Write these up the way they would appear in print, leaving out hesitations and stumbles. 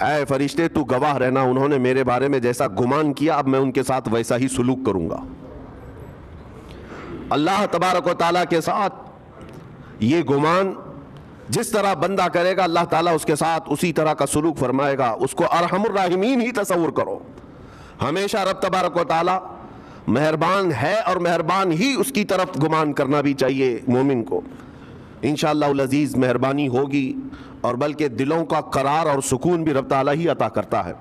اے فرشتے تو گواہ رہنا، انہوں نے میرے بارے میں جیسا گمان کیا اب میں ان کے ساتھ ویسا ہی سلوک کروں گا۔ اللہ تبارک و تعالیٰ کے ساتھ یہ گمان جس طرح بندہ کرے گا اللہ تعالیٰ اس کے ساتھ اسی طرح کا سلوک فرمائے گا۔ اس کو ارحم الراحمین ہی تصور کرو۔ ہمیشہ رب تبارک و تعالیٰ مہربان ہے اور مہربان ہی اس کی طرف گمان کرنا بھی چاہیے مومن کو۔ انشاءاللہ العزیز مہربانی ہوگی، اور بلکہ دلوں کا قرار اور سکون بھی رب تعالیٰ ہی عطا کرتا ہے۔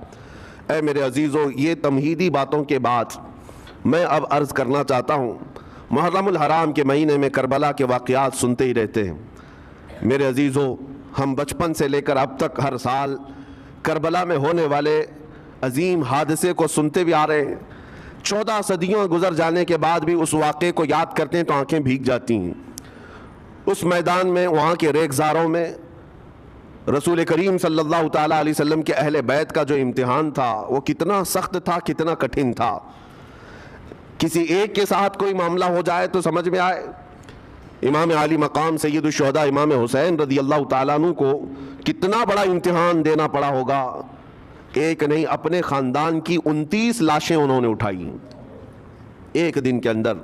اے میرے عزیزو، یہ تمہیدی باتوں کے بعد میں اب عرض کرنا چاہتا ہوں، محرم الحرام کے مہینے میں کربلا کے واقعات سنتے ہی رہتے ہیں۔ میرے عزیزو، ہم بچپن سے لے کر اب تک ہر سال کربلا میں ہونے والے عظیم حادثے کو سنتے بھی آ رہے ہیں۔ 14 صدیوں گزر جانے کے بعد بھی اس واقعے کو یاد کرتے ہیں تو آنکھیں بھیگ جاتی ہیں۔ اس میدان میں، وہاں کے ریگزاروں میں رسول کریم صلی اللہ تعالیٰ علیہ وسلم کے اہل بیت کا جو امتحان تھا وہ کتنا سخت تھا، کتنا کٹھن تھا۔ کسی ایک کے ساتھ کوئی معاملہ ہو جائے تو سمجھ میں آئے، امام عالی مقام سید الشہداء امام حسین رضی اللہ تعالیٰ عنہ کو کتنا بڑا امتحان دینا پڑا ہوگا۔ ایک نہیں، اپنے خاندان کی 29 لاشیں انہوں نے اٹھائی ایک دن کے اندر،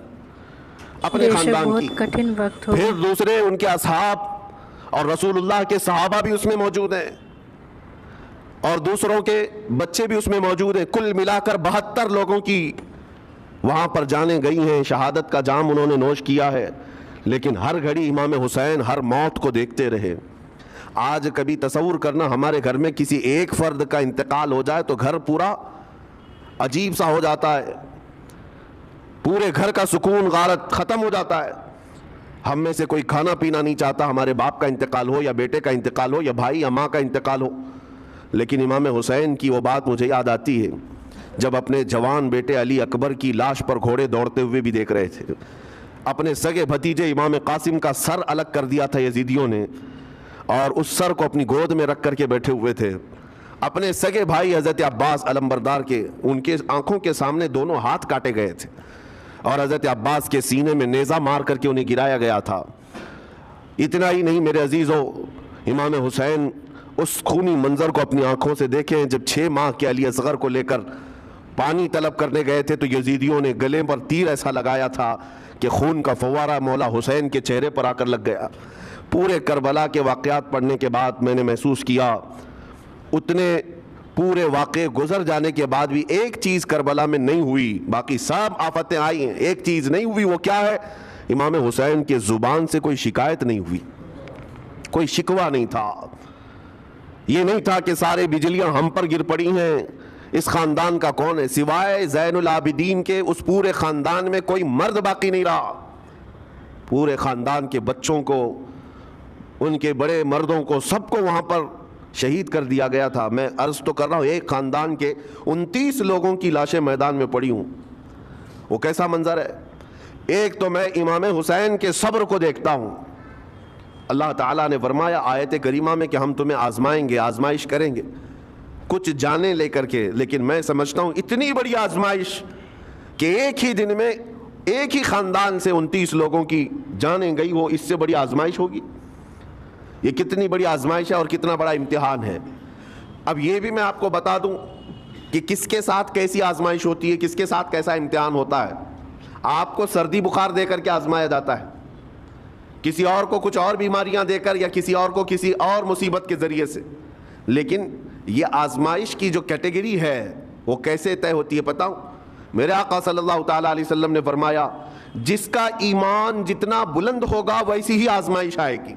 اپنے خاندان کی۔ کٹھن وقت ہو۔ پھر دوسرے ان کے اصحاب اور رسول اللہ کے صحابہ بھی اس میں موجود ہیں، اور دوسروں کے بچے بھی اس میں موجود ہیں۔ کل ملا کر 72 لوگوں کی وہاں پر جانیں گئی ہیں، شہادت کا جام انہوں نے نوش کیا ہے، لیکن ہر گھڑی امام حسین ہر موت کو دیکھتے رہے۔ آج کبھی تصور کرنا، ہمارے گھر میں کسی ایک فرد کا انتقال ہو جائے تو گھر پورا عجیب سا ہو جاتا ہے، پورے گھر کا سکون غارت ختم ہو جاتا ہے۔ ہم میں سے کوئی کھانا پینا نہیں چاہتا، ہمارے باپ کا انتقال ہو یا بیٹے کا انتقال ہو یا بھائی یا ماں کا انتقال ہو۔ لیکن امام حسین کی وہ بات مجھے یاد آتی ہے جب اپنے جوان بیٹے علی اکبر کی لاش پر گھوڑے دوڑتے ہوئے بھی دیکھ رہے تھے۔ اپنے سگے بھتیجے امام قاسم کا سر الگ کر دیا تھا یزیدیوں نے، اور اس سر کو اپنی گود میں رکھ کر کے بیٹھے ہوئے تھے۔ اپنے سگے بھائی حضرت عباس علمبردار کے، ان کے آنکھوں کے سامنے دونوں ہاتھ کاٹے گئے تھے، اور حضرت عباس کے سینے میں نیزہ مار کر کے انہیں گرایا گیا تھا۔ اتنا ہی نہیں میرے عزیزو، امام حسین اس خونی منظر کو اپنی آنکھوں سے دیکھیں جب 6 ماہ کے علی اصغر کو لے کر پانی طلب کرنے گئے تھے تو یزیدیوں نے گلے پر تیر ایسا لگایا تھا کہ خون کا فوارہ مولا حسین کے چہرے پر آ کر لگ گیا۔ پورے کربلا کے واقعات پڑھنے کے بعد میں نے محسوس کیا، اتنے پورے واقعے گزر جانے کے بعد بھی ایک چیز کربلا میں نہیں ہوئی، باقی سب آفتیں آئی ہیں، ایک چیز نہیں ہوئی۔ وہ کیا ہے؟ امام حسین کے زبان سے کوئی شکایت نہیں ہوئی، کوئی شکوہ نہیں تھا۔ یہ نہیں تھا کہ سارے بجلیاں ہم پر گر پڑی ہیں، اس خاندان کا کون ہے؟ سوائے زین العابدین کے اس پورے خاندان میں کوئی مرد باقی نہیں رہا۔ پورے خاندان کے بچوں کو، ان کے بڑے مردوں کو، سب کو وہاں پر شہید کر دیا گیا تھا۔ میں عرض تو کر رہا ہوں، ایک خاندان کے 29 لوگوں کی لاشیں میدان میں پڑی ہوں۔ وہ کیسا منظر ہے؟ ایک تو میں امام حسین کے صبر کو دیکھتا ہوں۔ اللہ تعالیٰ نے فرمایا آیت کریمہ میں کہ ہم تمہیں آزمائیں گے، آزمائش کریں گے، کچھ جانیں لے کر کے۔ لیکن میں سمجھتا ہوں اتنی بڑی آزمائش کہ ایک ہی دن میں ایک ہی خاندان سے 29 لوگوں کی جانیں گئی، وہ اس سے بڑی آزمائش ہوگی؟ یہ کتنی بڑی آزمائش ہے اور کتنا بڑا امتحان ہے۔ اب یہ بھی میں آپ کو بتا دوں کہ کس کے ساتھ کیسی آزمائش ہوتی ہے، کس کے ساتھ کیسا امتحان ہوتا ہے۔ آپ کو سردی بخار دے کر کے آزمایا جاتا ہے، کسی اور کو کچھ اور بیماریاں دے کر، یا کسی اور کو کسی اور مصیبت کے ذریعے سے۔ لیکن یہ آزمائش کی جو کیٹیگری ہے وہ کیسے طے ہوتی ہے پتہ ہوں؟ میرے آقا صلی اللہ تعالیٰ علیہ وسلم نے فرمایا جس کا ایمان جتنا بلند ہوگا ویسی ہی آزمائش آئے گی۔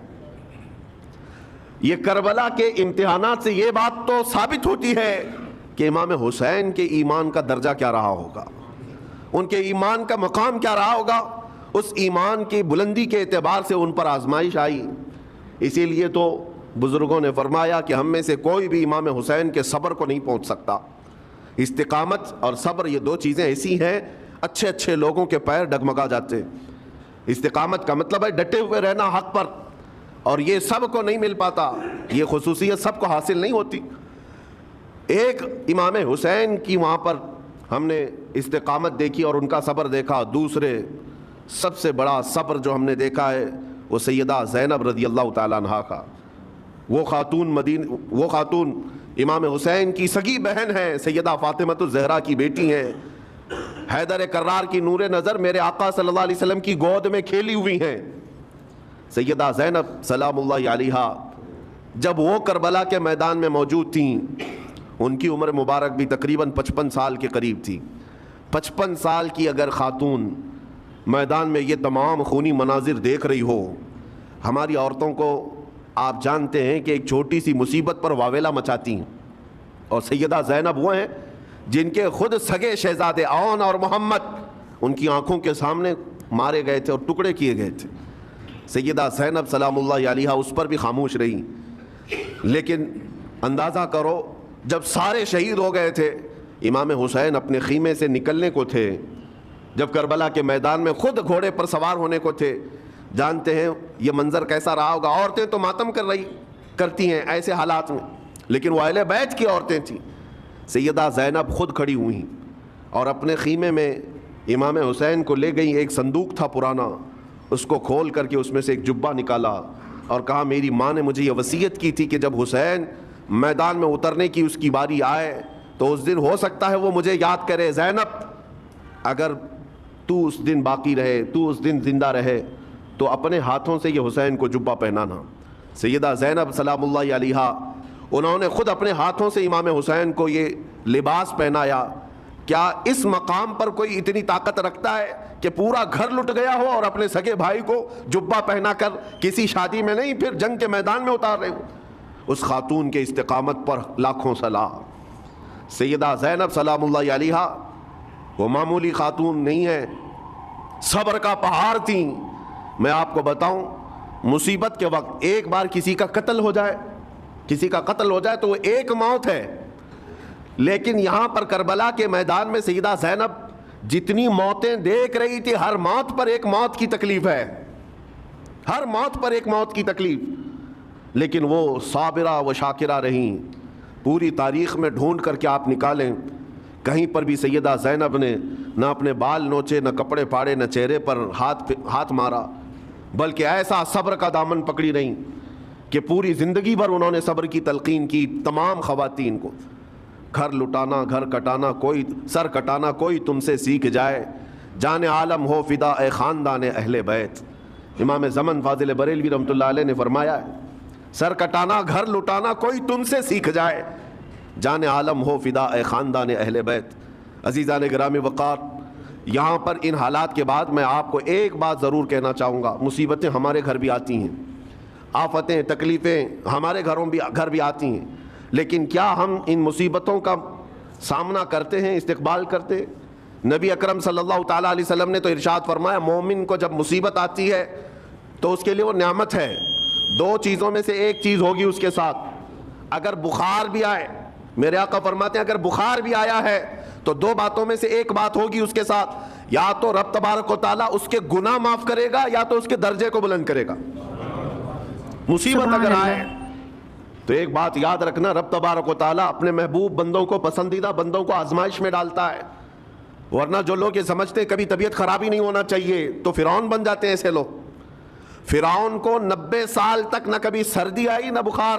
یہ کربلا کے امتحانات سے یہ بات تو ثابت ہوتی ہے کہ امام حسین کے ایمان کا درجہ کیا رہا ہوگا، ان کے ایمان کا مقام کیا رہا ہوگا۔ اس ایمان کی بلندی کے اعتبار سے ان پر آزمائش آئی۔ اسی لیے تو بزرگوں نے فرمایا کہ ہم میں سے کوئی بھی امام حسین کے صبر کو نہیں پہنچ سکتا۔ استقامت اور صبر یہ دو چیزیں ایسی ہیں، اچھے اچھے لوگوں کے پیر ڈگمگا جاتے ہیں۔ استقامت کا مطلب ہے ڈٹے ہوئے رہنا حق پر، اور یہ سب کو نہیں مل پاتا، یہ خصوصیت سب کو حاصل نہیں ہوتی۔ ایک امام حسین کی وہاں پر ہم نے استقامت دیکھی اور ان کا صبر دیکھا۔ دوسرے سب سے بڑا صبر جو ہم نے دیکھا ہے وہ سیدہ زینب رضی اللہ تعالیٰ عنہا کا۔ وہ خاتون امام حسین کی سگی بہن ہیں، سیدہ فاطمۃ الزہرا کی بیٹی ہیں، حیدر کرار کی نور نظر میرے آقا صلی اللہ علیہ وسلم کی گود میں کھیلی ہوئی ہیں۔ سیدہ زینب سلام اللہ علیہا جب وہ کربلا کے میدان میں موجود تھیں، ان کی عمر مبارک بھی تقریباً 55 سال کے قریب تھی۔ 55 سال کی اگر خاتون میدان میں یہ تمام خونی مناظر دیکھ رہی ہو، ہماری عورتوں کو آپ جانتے ہیں کہ ایک چھوٹی سی مصیبت پر واویلا مچاتی ہیں، اور سیدہ زینب وہ ہیں جن کے خود سگے شہزادے عون اور محمد ان کی آنکھوں کے سامنے مارے گئے تھے اور ٹکڑے کیے گئے تھے۔ سیدہ زینب سلام اللہ علیہا اس پر بھی خاموش رہی، لیکن اندازہ کرو جب سارے شہید ہو گئے تھے، امام حسین اپنے خیمے سے نکلنے کو تھے، جب کربلا کے میدان میں خود گھوڑے پر سوار ہونے کو تھے، جانتے ہیں یہ منظر کیسا رہا ہوگا۔ عورتیں تو ماتم کرتی ہیں ایسے حالات میں، لیکن وہ اہل بیت کی عورتیں تھیں۔ سیدہ زینب خود کھڑی ہوئیں اور اپنے خیمے میں امام حسین کو لے گئیں۔ ایک صندوق تھا پرانا، اس کو کھول کر کے اس میں سے ایک جبہ نکالا اور کہا میری ماں نے مجھے یہ وصیت کی تھی کہ جب حسین میدان میں اترنے کی اس کی باری آئے تو اس دن ہو سکتا ہے وہ مجھے یاد کرے، زینب اگر تو اس دن باقی رہے، تو اس دن زندہ رہے تو اپنے ہاتھوں سے یہ حسین کو جبہ پہنانا۔ سیدہ زینب سلام اللہ علیہا انہوں نے خود اپنے ہاتھوں سے امام حسین کو یہ لباس پہنایا۔ کیا اس مقام پر کوئی اتنی طاقت رکھتا ہے کہ پورا گھر لٹ گیا ہو اور اپنے سگے بھائی کو جبہ پہنا کر کسی شادی میں نہیں پھر جنگ کے میدان میں اتار رہے ہو؟ اس خاتون کے استقامت پر لاکھوں سلام۔ سیدہ زینب سلام اللہ علیہا وہ معمولی خاتون نہیں ہے، صبر کا پہاڑ تھیں۔ میں آپ کو بتاؤں، مصیبت کے وقت ایک بار کسی کا قتل ہو جائے تو وہ ایک موت ہے، لیکن یہاں پر کربلا کے میدان میں سیدہ زینب جتنی موتیں دیکھ رہی تھی، ہر موت پر ایک موت کی تکلیف ہے، ہر موت پر ایک موت کی تکلیف، لیکن وہ صابرہ و شاکرہ رہیں۔ پوری تاریخ میں ڈھونڈ کر کے آپ نکالیں، کہیں پر بھی سیدہ زینب نے نہ اپنے بال نوچے، نہ کپڑے پھاڑے، نہ چہرے پر ہاتھ مارا، بلکہ ایسا صبر کا دامن پکڑی رہیں کہ پوری زندگی بھر انہوں نے صبر کی تلقین کی تمام خواتین کو۔ گھر لٹانا، گھر کٹانا کوئی، سر کٹانا کوئی تم سے سیکھ جائے، جان عالم ہو فدا اے خاندان اہل بیت۔ امام زمن فاضل بریلوی رحمۃ اللہ علیہ نے فرمایا ہے، سر کٹانا، گھر لٹانا کوئی تم سے سیکھ جائے، جان عالم ہو فدا اے خاندان اہل بیت۔ عزیزان گرامی وقار، یہاں پر ان حالات کے بعد میں آپ کو ایک بات ضرور کہنا چاہوں گا۔ مصیبتیں ہمارے گھر بھی آتی ہیں، آفتیں، تکلیفیں ہمارے گھر بھی آتی ہیں، لیکن کیا ہم ان مصیبتوں کا سامنا کرتے ہیں، استقبال کرتے ہیں؟ نبی اکرم صلی اللہ تعالیٰ علیہ وسلم نے تو ارشاد فرمایا، مومن کو جب مصیبت آتی ہے تو اس کے لیے وہ نعمت ہے، دو چیزوں میں سے ایک چیز ہوگی اس کے ساتھ۔ اگر بخار بھی آئے، میرے آقا فرماتے ہیں اگر بخار بھی آیا ہے تو دو باتوں میں سے ایک بات ہوگی اس کے ساتھ، یا تو رب تبارک و تعالیٰ اس کے گناہ معاف کرے گا یا تو اس کے درجے کو بلند کرے گا۔ مصیبت اگر آئے تو ایک بات یاد رکھنا، رب تبارک و تعالیٰ اپنے محبوب بندوں کو، پسندیدہ بندوں کو آزمائش میں ڈالتا ہے، ورنہ جو لوگ یہ سمجھتے ہیں کبھی طبیعت خراب ہی نہیں ہونا چاہیے تو فرعون بن جاتے ہیں۔ ایسے لوگ، فرعون کو 90 سال تک نہ کبھی سردی آئی نہ بخار،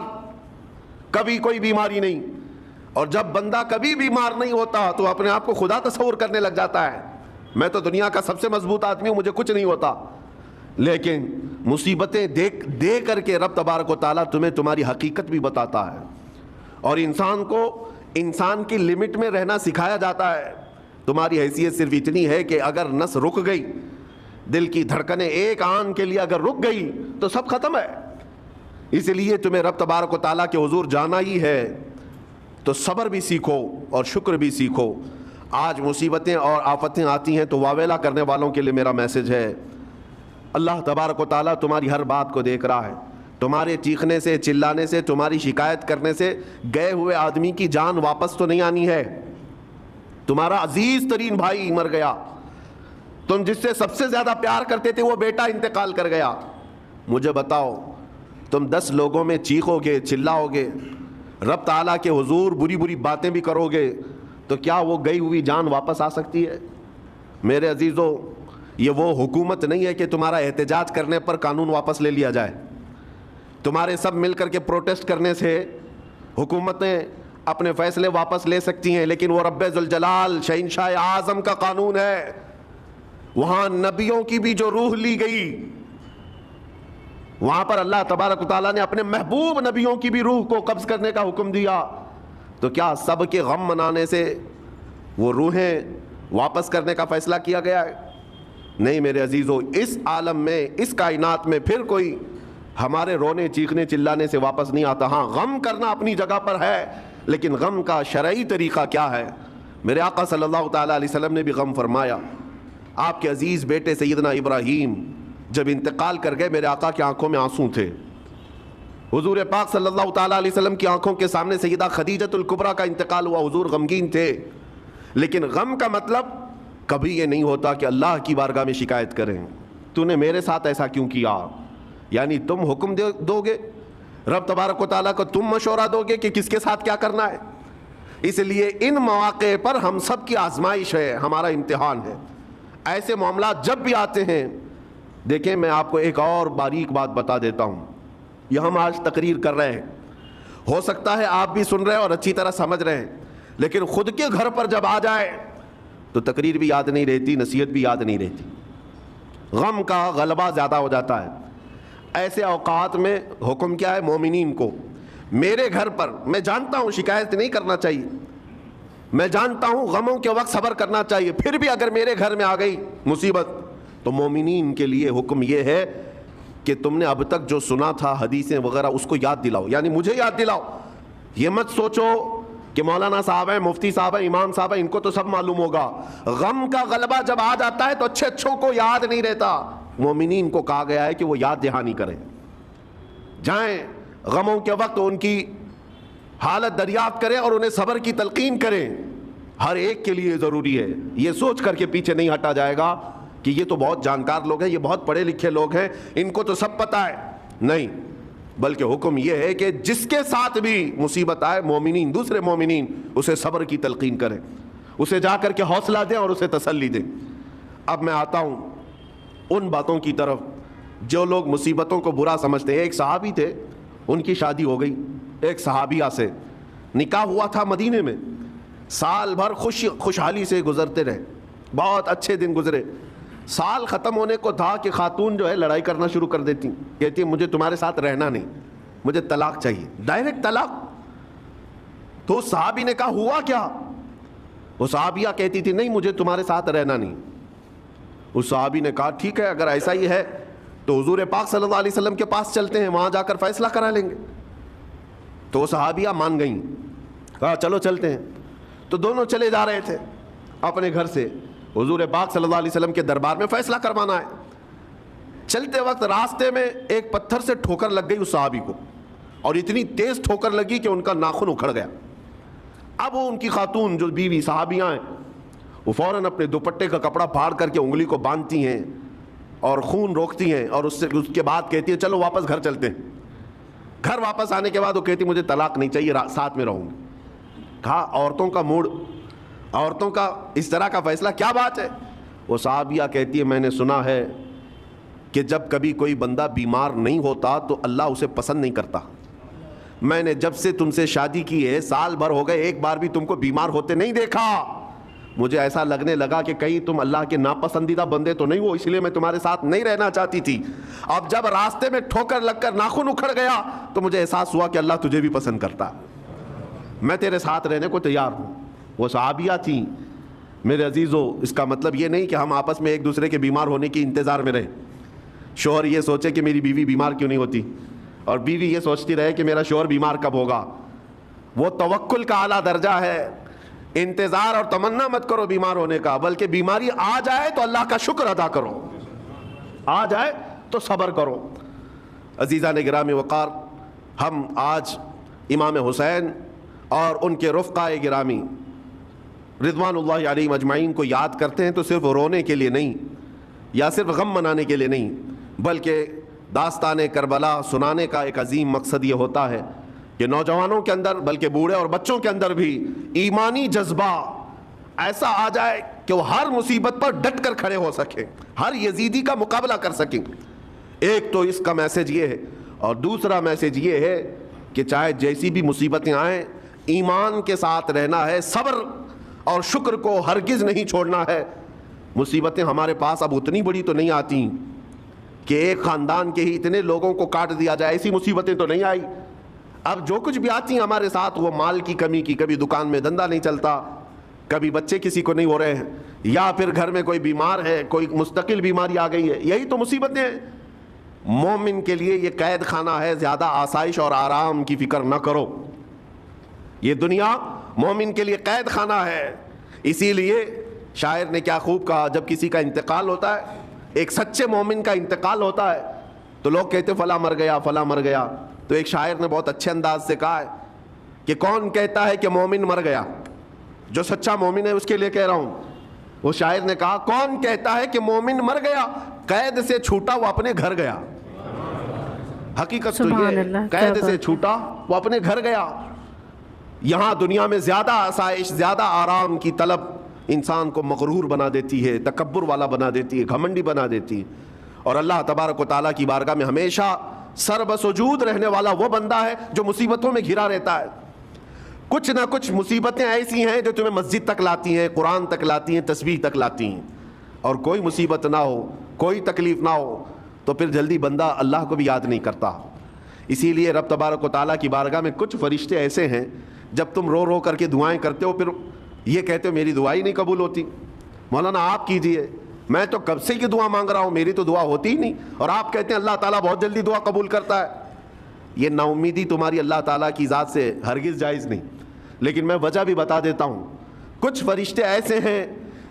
کبھی کوئی بیماری نہیں، اور جب بندہ کبھی بیمار نہیں ہوتا تو اپنے آپ کو خدا تصور کرنے لگ جاتا ہے، میں تو دنیا کا سب سے مضبوط آدمی ہوں، مجھے کچھ نہیں ہوتا۔ لیکن مصیبتیں دے کر کے رب تبارک و تعالیٰ تمہیں تمہاری حقیقت بھی بتاتا ہے، اور انسان کو انسان کی لمٹ میں رہنا سکھایا جاتا ہے۔ تمہاری حیثیت صرف اتنی ہے کہ اگر نس رک گئی، دل کی دھڑکنیں ایک آن کے لیے اگر رک گئی تو سب ختم ہے۔ اس لیے تمہیں رب تبارک و تعالیٰ کے حضور جانا ہی ہے تو صبر بھی سیکھو اور شکر بھی سیکھو۔ آج مصیبتیں اور آفتیں آتی ہیں تو واویلا کرنے والوں کے لیے میرا میسج ہے، اللہ تبارک و تعالیٰ تمہاری ہر بات کو دیکھ رہا ہے۔ تمہارے چیخنے سے، چلانے سے، تمہاری شکایت کرنے سے گئے ہوئے آدمی کی جان واپس تو نہیں آنی ہے۔ تمہارا عزیز ترین بھائی مر گیا، تم جس سے سب سے زیادہ پیار کرتے تھے وہ بیٹا انتقال کر گیا، مجھے بتاؤ تم 10 لوگوں میں چیخو گے، چلاؤ گے، رب تعالیٰ کے حضور بری بری باتیں بھی کرو گے تو کیا وہ گئی ہوئی جان واپس آ سکتی ہے؟ میرے عزیزو، یہ وہ حکومت نہیں ہے کہ تمہارا احتجاج کرنے پر قانون واپس لے لیا جائے۔ تمہارے سب مل کر کے پروٹیسٹ کرنے سے حکومتیں اپنے فیصلے واپس لے سکتی ہیں، لیکن وہ رب ذوالجلال شہنشاہ اعظم کا قانون ہے، وہاں نبیوں کی بھی جو روح لی گئی، وہاں پر اللہ تبارک و تعالیٰ نے اپنے محبوب نبیوں کی بھی روح کو قبض کرنے کا حکم دیا، تو کیا سب کے غم منانے سے وہ روحیں واپس کرنے کا فیصلہ کیا گیا ہے؟ نہیں میرے عزیزو، اس عالم میں، اس کائنات میں پھر کوئی ہمارے رونے چیخنے چلانے سے واپس نہیں آتا۔ ہاں غم کرنا اپنی جگہ پر ہے، لیکن غم کا شرعی طریقہ کیا ہے؟ میرے آقا صلی اللہ تعالیٰ علیہ وسلم نے بھی غم فرمایا۔ آپ کے عزیز بیٹے سیدنا ابراہیم جب انتقال کر گئے، میرے آقا کی آنکھوں میں آنسو تھے۔ حضور پاک صلی اللہ تعالیٰ علیہ وسلم کی آنکھوں کے سامنے سیدہ خدیجۃ الکبریٰ کا انتقال ہوا، حضور غمگین تھے، لیکن غم کا مطلب کبھی یہ نہیں ہوتا کہ اللہ کی بارگاہ میں شکایت کریں، تو نے میرے ساتھ ایسا کیوں کیا؟ یعنی تم حکم دو گے، رب تبارک و تعالیٰ کو تم مشورہ دو گے کہ کس کے ساتھ کیا کرنا ہے۔ اس لیے ان مواقع پر ہم سب کی آزمائش ہے، ہمارا امتحان ہے۔ ایسے معاملات جب بھی آتے ہیں، دیکھیں میں آپ کو ایک اور باریک بات بتا دیتا ہوں، یہ ہم آج تقریر کر رہے ہیں، ہو سکتا ہے آپ بھی سن رہے ہیں اور اچھی طرح سمجھ رہے ہیں، لیکن خود کے گھر پر جب آ جائے تو تقریر بھی یاد نہیں رہتی، نصیحت بھی یاد نہیں رہتی، غم کا غلبہ زیادہ ہو جاتا ہے۔ ایسے اوقات میں حکم کیا ہے مومنین کو؟ میرے گھر پر، میں جانتا ہوں شکایت نہیں کرنا چاہیے، میں جانتا ہوں غموں کے وقت صبر کرنا چاہیے، پھر بھی اگر میرے گھر میں آ گئی مصیبت تو مومنین کے لیے حکم یہ ہے کہ تم نے اب تک جو سنا تھا حدیثیں وغیرہ اس کو یاد دلاؤ، یعنی مجھے یاد دلاؤ۔ یہ مت سوچو کہ مولانا صاحب ہیں، مفتی صاحب ہیں، امام صاحب ہیں، ان کو تو سب معلوم ہوگا۔ غم کا غلبہ جب آ جاتا ہے تو اچھے اچھوں کو یاد نہیں رہتا۔ مومنین کو کہا گیا ہے کہ وہ یاد دہانی کریں، جائیں غموں کے وقت ان کی حالت دریافت کریں اور انہیں صبر کی تلقین کریں۔ ہر ایک کے لیے ضروری ہے، یہ سوچ کر کے پیچھے نہیں ہٹا جائے گا کہ یہ تو بہت جانکار لوگ ہیں، یہ بہت پڑھے لکھے لوگ ہیں، ان کو تو سب پتہ ہے، نہیں، بلکہ حکم یہ ہے کہ جس کے ساتھ بھی مصیبت آئے، مومنین، دوسرے مومنین اسے صبر کی تلقین کریں، اسے جا کر کے حوصلہ دیں اور اسے تسلی دیں۔ اب میں آتا ہوں ان باتوں کی طرف جو لوگ مصیبتوں کو برا سمجھتے ہیں۔ ایک صحابی تھے، ان کی شادی ہو گئی ایک صحابیہ سے، نکاح ہوا تھا مدینے میں، سال بھر خوشحالی سے گزرتے رہے، بہت اچھے دن گزرے۔ سال ختم ہونے کو تھا کہ خاتون جو ہے لڑائی کرنا شروع کر دیتی، کہتی مجھے تمہارے ساتھ رہنا نہیں، مجھے طلاق چاہیے، ڈائریکٹ طلاق۔ تو صحابی نے کہا ہوا کیا؟ وہ صحابیہ کہتی تھی نہیں مجھے تمہارے ساتھ رہنا نہیں۔ اس صحابی نے کہا ٹھیک ہے اگر ایسا ہی ہے تو حضور پاک صلی اللہ علیہ وسلم کے پاس چلتے ہیں، وہاں جا کر فیصلہ کرا لیں گے۔ تو وہ صحابیہ مان گئیں، کہا چلو چلتے ہیں۔ تو دونوں چلے جا رہے تھے اپنے گھر سے حضور پاک صلی اللہ علیہ وسلم کے دربار میں فیصلہ کروانا ہے۔ چلتے وقت راستے میں ایک پتھر سے ٹھوکر لگ گئی اس صحابی کو، اور اتنی تیز ٹھوکر لگی کہ ان کا ناخن اکھڑ گیا۔ اب وہ ان کی خاتون جو بیوی صحابیاں ہیں وہ فوراً اپنے دوپٹے کا کپڑا پھاڑ کر کے انگلی کو باندھتی ہیں اور خون روکتی ہیں، اور اس کے بعد کہتی ہیں چلو واپس گھر چلتے ہیں۔ گھر واپس آنے کے بعد وہ کہتی مجھے طلاق نہیں چاہیے، ساتھ میں رہوں گی۔ کہا عورتوں کا موڈ، عورتوں کا اس طرح کا فیصلہ کیا بات ہے؟ وہ صحابیہ کہتی ہے میں نے سنا ہے کہ جب کبھی کوئی بندہ بیمار نہیں ہوتا تو اللہ اسے پسند نہیں کرتا۔ میں نے جب سے تم سے شادی کی ہے سال بھر ہو گئے، ایک بار بھی تم کو بیمار ہوتے نہیں دیکھا۔ مجھے ایسا لگنے لگا کہ کہیں تم اللہ کے ناپسندیدہ بندے تو نہیں ہو، اس لیے میں تمہارے ساتھ نہیں رہنا چاہتی تھی۔ اب جب راستے میں ٹھوکر لگ کر ناخن اکھڑ گیا تو مجھے احساس ہوا کہ اللہ تجھے بھی پسند کرتا، میں تیرے ساتھ رہنے کو تیار ہوں۔ وہ صحابیہ تھیں میرے عزیزو، اس کا مطلب یہ نہیں کہ ہم آپس میں ایک دوسرے کے بیمار ہونے کی انتظار میں رہیں۔ شوہر یہ سوچے کہ میری بیوی بیمار کیوں نہیں ہوتی، اور بیوی یہ سوچتی رہے کہ میرا شوہر بیمار کب ہوگا۔ وہ توکل کا اعلیٰ درجہ ہے۔ انتظار اور تمنا مت کرو بیمار ہونے کا، بلکہ بیماری آ جائے تو اللہ کا شکر ادا کرو، آ جائے تو صبر کرو۔ عزیزان گرامی وقار، ہم آج امام حسین اور ان کے رفقائے گرامی رضوان اللہ علیہم اجمعین کو یاد کرتے ہیں تو صرف رونے کے لیے نہیں یا صرف غم منانے کے لیے نہیں، بلکہ داستان کربلا سنانے کا ایک عظیم مقصد یہ ہوتا ہے کہ نوجوانوں کے اندر بلکہ بوڑھے اور بچوں کے اندر بھی ایمانی جذبہ ایسا آ جائے کہ وہ ہر مصیبت پر ڈٹ کر کھڑے ہو سکیں، ہر یزیدی کا مقابلہ کر سکیں۔ ایک تو اس کا میسج یہ ہے، اور دوسرا میسج یہ ہے کہ چاہے جیسی بھی مصیبتیں آئیں ایمان کے ساتھ رہنا ہے, صبر اور شکر کو ہرگز نہیں چھوڑنا ہے. مصیبتیں ہمارے پاس اب اتنی بڑی تو نہیں آتی کہ ایک خاندان کے ہی اتنے لوگوں کو کاٹ دیا جائے, ایسی مصیبتیں تو نہیں آئی. اب جو کچھ بھی آتی ہیں ہمارے ساتھ وہ مال کی کمی کی, کبھی دکان میں دھندا نہیں چلتا, کبھی بچے کسی کو نہیں ہو رہے ہیں, یا پھر گھر میں کوئی بیمار ہے, کوئی مستقل بیماری آ گئی ہے, یہی تو مصیبتیں ہیں. مومن کے لیے یہ قید خانہ ہے, زیادہ آسائش اور آرام کی فکر نہ کرو. یہ دنیا مومن کے لیے قید خانہ ہے. اسی لیے شاعر نے کیا خوب کہا, جب کسی کا انتقال ہوتا ہے, ایک سچے مومن کا انتقال ہوتا ہے, تو لوگ کہتے فلاں مر گیا, فلاں مر گیا. تو ایک شاعر نے بہت اچھے انداز سے کہا ہے کہ کون کہتا ہے کہ مومن مر گیا, جو سچا مومن ہے اس کے لیے کہہ رہا ہوں. وہ شاعر نے کہا کون کہتا ہے کہ مومن مر گیا, قید سے چھوٹا وہ اپنے گھر گیا. حقیقت تو یہ, قید سے چھوٹا وہ اپنے گھر گیا. یہاں دنیا میں زیادہ آسائش, زیادہ آرام کی طلب انسان کو مغرور بنا دیتی ہے, تکبر والا بنا دیتی ہے, گھمنڈی بنا دیتی ہے. اور اللہ تبارک و تعالیٰ کی بارگاہ میں ہمیشہ سر بسجود رہنے والا وہ بندہ ہے جو مصیبتوں میں گھرا رہتا ہے. کچھ نہ کچھ مصیبتیں ایسی ہیں جو تمہیں مسجد تک لاتی ہیں, قرآن تک لاتی ہیں, تسبیح تک لاتی ہیں. اور کوئی مصیبت نہ ہو, کوئی تکلیف نہ ہو, تو پھر جلدی بندہ اللہ کو بھی یاد نہیں کرتا. اسی لیے رب تبارک و تعالیٰ کی بارگاہ میں کچھ فرشتے ایسے ہیں, جب تم رو رو کر کے دعائیں کرتے ہو, پھر یہ کہتے ہو میری دعا ہی نہیں قبول ہوتی, مولانا آپ کیجئے, میں تو کب سے یہ دعا مانگ رہا ہوں, میری تو دعا ہوتی ہی نہیں. اور آپ کہتے ہیں اللہ تعالیٰ بہت جلدی دعا قبول کرتا ہے. یہ نا امیدی تمہاری اللہ تعالیٰ کی ذات سے ہرگز جائز نہیں. لیکن میں وجہ بھی بتا دیتا ہوں. کچھ فرشتے ایسے ہیں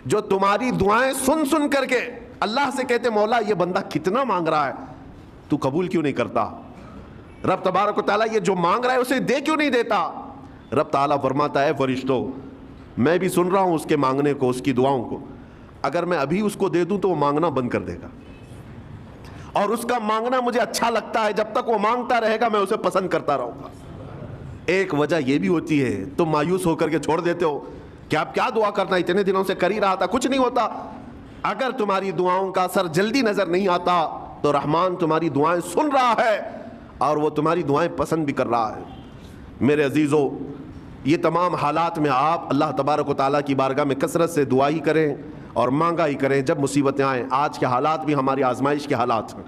جو تمہاری دعائیں سن سن کر کے اللہ سے کہتے مولا یہ بندہ کتنا مانگ رہا ہے, تو قبول کیوں نہیں کرتا. رب تبارک و تعالیٰ یہ جو مانگ رہا ہے اسے دے کیوں نہیں دیتا. رب تعالیٰ فرماتا ہے فرشتوں میں بھی سن رہا ہوں اس کے مانگنے کو, اس کی دعاؤں کو, اگر میں ابھی اس کو دے دوں تو وہ مانگنا بند کر دے گا. اور اس کا مانگنا مجھے اچھا لگتا ہے, جب تک وہ مانگتا رہے گا میں اسے پسند کرتا رہوں گا. ایک وجہ یہ بھی ہوتی ہے تم مایوس ہو کر کے چھوڑ دیتے ہو کہ آپ کیا دعا کرنا, اتنے دنوں سے کر ہی رہا تھا, کچھ نہیں ہوتا. اگر تمہاری دعاؤں کا اثر جلدی نظر نہیں آتا تو رحمان تمہاری دعائیں سن رہا ہے اور وہ تمہاری دعائیں پسند بھی کر رہا ہے. میرے عزیزو, یہ تمام حالات میں آپ اللہ تبارک و تعالیٰ کی بارگاہ میں کثرت سے دعا ہی کریں اور مانگا ہی کریں جب مصیبتیں آئیں. آج کے حالات بھی ہماری آزمائش کے حالات ہیں.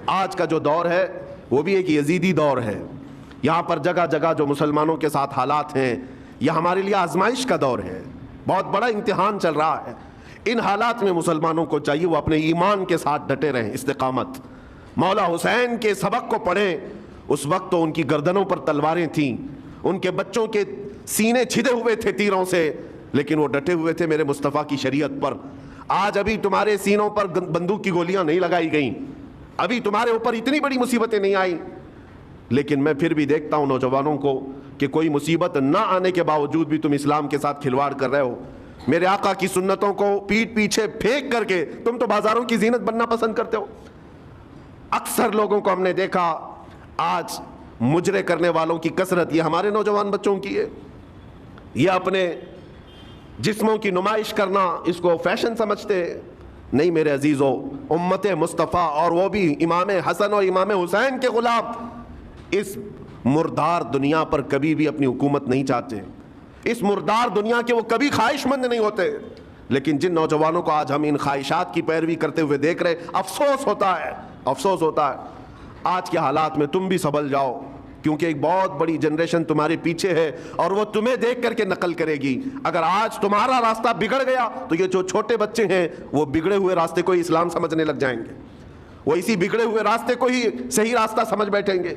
آج کا جو دور ہے وہ بھی ایک یزیدی دور ہے. یہاں پر جگہ جگہ جو مسلمانوں کے ساتھ حالات ہیں یہ ہمارے لیے آزمائش کا دور ہے, بہت بڑا امتحان چل رہا ہے. ان حالات میں مسلمانوں کو چاہیے وہ اپنے ایمان کے ساتھ ڈٹے رہیں, استقامت. مولا حسین کے سبق کو پڑھیں. اس وقت تو ان کی گردنوں پر تلواریں تھیں, ان کے بچوں کے سینے چھدے ہوئے تھے تیروں سے, لیکن وہ ڈٹے ہوئے تھے میرے مصطفیٰ کی شریعت پر. آج ابھی تمہارے سینوں پر بندوق کی گولیاں نہیں لگائی گئیں, ابھی تمہارے اوپر اتنی بڑی مصیبتیں نہیں آئیں, لیکن میں پھر بھی دیکھتا ہوں نوجوانوں کو کہ کوئی مصیبت نہ آنے کے باوجود بھی تم اسلام کے ساتھ کھلواڑ کر رہے ہو. میرے آقا کی سنتوں کو پیٹ پیچھے پھینک کر کے تم تو بازاروں کی زینت بننا پسند کرتے ہو. اکثر لوگوں کو ہم نے دیکھا آج مجرے کرنے والوں کی کثرت یہ ہمارے نوجوان بچوں کی ہے. یہ اپنے جسموں کی نمائش کرنا اس کو فیشن سمجھتے نہیں. میرے عزیزو, امت مصطفیٰ اور وہ بھی امام حسن اور امام حسین کے غلام اس مردار دنیا پر کبھی بھی اپنی حکومت نہیں چاہتے. اس مردار دنیا کے وہ کبھی خواہش مند نہیں ہوتے. لیکن جن نوجوانوں کو آج ہم ان خواہشات کی پیروی کرتے ہوئے دیکھ رہے, افسوس ہوتا ہے, افسوس ہوتا ہے. آج کے حالات میں تم بھی سنبھل جاؤ, کیونکہ ایک بہت بڑی جنریشن تمہارے پیچھے ہے اور وہ تمہیں دیکھ کر کے نقل کرے گی. اگر آج تمہارا راستہ بگڑ گیا تو یہ جو چھوٹے بچے ہیں وہ بگڑے ہوئے راستے کو ہی اسلام سمجھنے لگ جائیں گے, وہ اسی بگڑے ہوئے راستے کو ہی صحیح راستہ سمجھ بیٹھیں گے.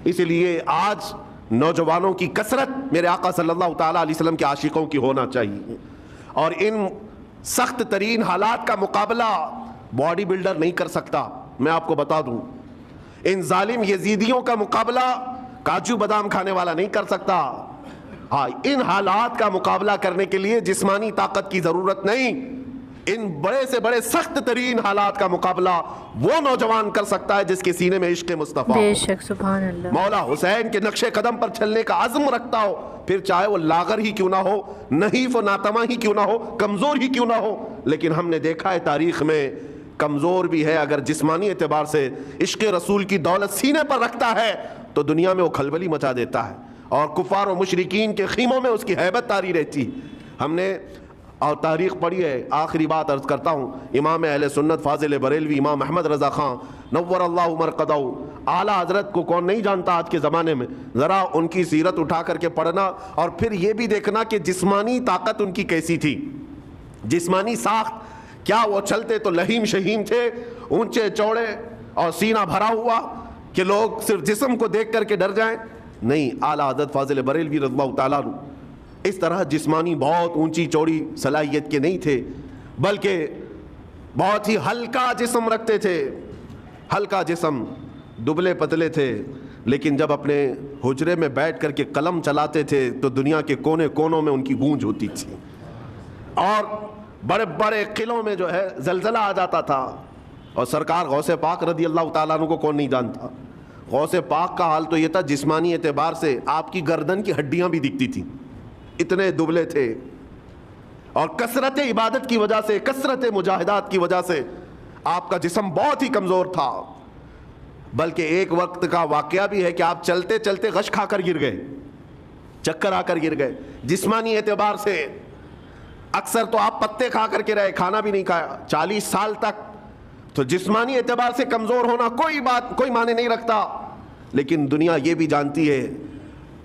اسی لیے آج نوجوانوں کی کثرت میرے آقا صلی اللہ تعالیٰ علیہ وسلم کے عاشقوں کی ہونا چاہیے. اور ان سخت ترین حالات کا مقابلہ باڈی بلڈر نہیں کر سکتا. میں آپ کو بتا دوں, ان ظالم یزیدیوں کا مقابلہ کاجو بادام کھانے والا نہیں کر سکتا. ہاں, ان حالات کا مقابلہ کرنے کے لیے جسمانی طاقت کی ضرورت نہیں. ان بڑے سے بڑے سخت ترین حالات کا مقابلہ وہ نوجوان کر سکتا ہے جس کے سینے میں عشق مصطفیٰ ہو, بے شک, سبحان اللہ, مولا حسین کے نقش قدم پر چلنے کا عزم رکھتا ہو, پھر چاہے وہ لاغر ہی کیوں نہ ہو, نحیف و ناتما ہی کیوں نہ ہو, کمزور ہی کیوں نہ ہو. لیکن ہم نے دیکھا ہے تاریخ میں کمزور بھی ہے, اگر جسمانی اعتبار سے عشق رسول کی دولت سینے پر رکھتا ہے تو دنیا میں وہ کھلبلی مچا دیتا ہے. اور کفار و مشرکین کے خیموں میں اس کی ہیبت طاری رہتی. ہم نے اور تاریخ پڑھی ہے. آخری بات عرض کرتا ہوں, امام اہل سنت فاضل بریلوی امام احمد رضا خان نور اللہ مرقدہ, اعلیٰ حضرت کو کون نہیں جانتا آج کے زمانے میں. ذرا ان کی سیرت اٹھا کر کے پڑھنا اور پھر یہ بھی دیکھنا کہ جسمانی طاقت ان کی کیسی تھی, جسمانی ساخت. کیا وہ چلتے تو لہیم شہیم تھے, اونچے چوڑے اور سینہ بھرا ہوا کہ لوگ صرف جسم کو دیکھ کر کے ڈر جائیں؟ نہیں, اعلیٰ حضرت فاضل بریلوی رضی اللہ تعالیٰ عنہ اس طرح جسمانی بہت اونچی چوڑی صلاحیت کے نہیں تھے, بلکہ بہت ہی ہلکا جسم رکھتے تھے. ہلکا جسم, دبلے پتلے تھے, لیکن جب اپنے حجرے میں بیٹھ کر کے قلم چلاتے تھے تو دنیا کے کونے کونوں میں ان کی گونج ہوتی تھی, اور بڑے بڑے قلعوں میں جو ہے زلزلہ آ جاتا تھا. اور سرکار غوث پاک رضی اللہ تعالیٰ عنہ کو کون نہیں جانتا. غوث پاک کا حال تو یہ تھا, جسمانی اعتبار سے آپ کی گردن کی ہڈیاں بھی دکھتی تھیں, اتنے دبلے تھے. اور کثرت عبادت کی وجہ سے, کثرت مجاہدات کی وجہ سے آپ کا جسم بہت ہی کمزور تھا. بلکہ ایک وقت کا واقعہ بھی ہے کہ آپ چلتے چلتے غش کھا کر گر گئے, چکر آ کر گر گئے. جسمانی اعتبار سے اکثر تو آپ پتے کھا کر کے رہے, کھانا بھی نہیں کھایا 40 سال تک. تو جسمانی اعتبار سے کمزور ہونا کوئی معنی نہیں رکھتا. لیکن دنیا یہ بھی جانتی ہے,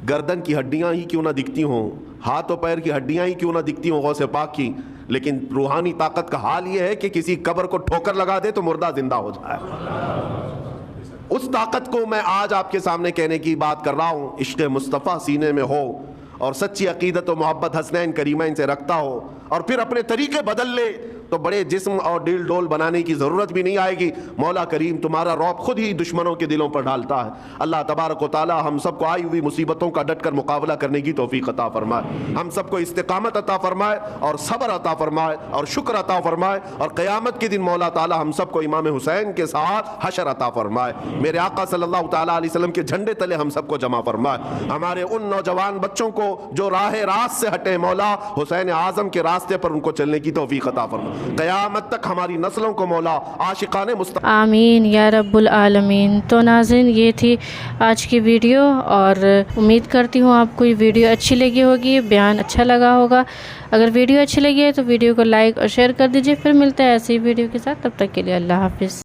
گردن کی ہڈیاں ہی کیوں نہ دکھتی ہوں, ہاتھ و پیر کی ہڈیاں ہی کیوں نہ دکھتی ہوں غوث پاک کی, لیکن روحانی طاقت کا حال یہ ہے کہ کسی قبر کو ٹھوکر لگا دے تو مردہ زندہ ہو جائے. اس طاقت کو میں آج آپ کے سامنے کہنے کی بات کر رہا ہوں. عشق مصطفیٰ سینے میں ہو اور سچی عقیدت و محبت حسنین کریمین سے رکھتا ہو, اور پھر اپنے طریقے بدل لے تو بڑے جسم اور ڈیل ڈول بنانے کی ضرورت بھی نہیں آئے گی. مولا کریم تمہارا رعب خود ہی دشمنوں کے دلوں پر ڈالتا ہے. اللہ تبارک و تعالی ہم سب کو آئی ہوئی مصیبتوں کا ڈٹ کر مقابلہ کرنے کی توفیق عطا فرمائے, ہم سب کو استقامت عطا فرمائے اور صبر عطا فرمائے اور شکر عطا فرمائے, اور قیامت کے دن مولا تعالی ہم سب کو امام حسین کے ساتھ حشر عطا فرمائے. میرے آقا صلی اللہ تعالی علیہ وسلم کے جھنڈے تلے ہم سب کو جمع فرمائے. ہمارے ان نوجوان بچوں کو جو راہ راست سے ہٹے, مولا حسین اعظم کے راستے پر ان کو چلنے کی توفیق عطا فرمائے. قیامت تک ہماری نسلوں کو مولا عاشقان مصطفیٰ آمین یا رب العالمین. تو ناظرین یہ تھی آج کی ویڈیو, اور امید کرتی ہوں آپ کو یہ ویڈیو اچھی لگی ہوگی, بیان اچھا لگا ہوگا. اگر ویڈیو اچھی لگی ہے تو ویڈیو کو لائک اور شیئر کر دیجیے. پھر ملتے ہیں ایسی ویڈیو کے ساتھ, تب تک کے لیے اللہ حافظ.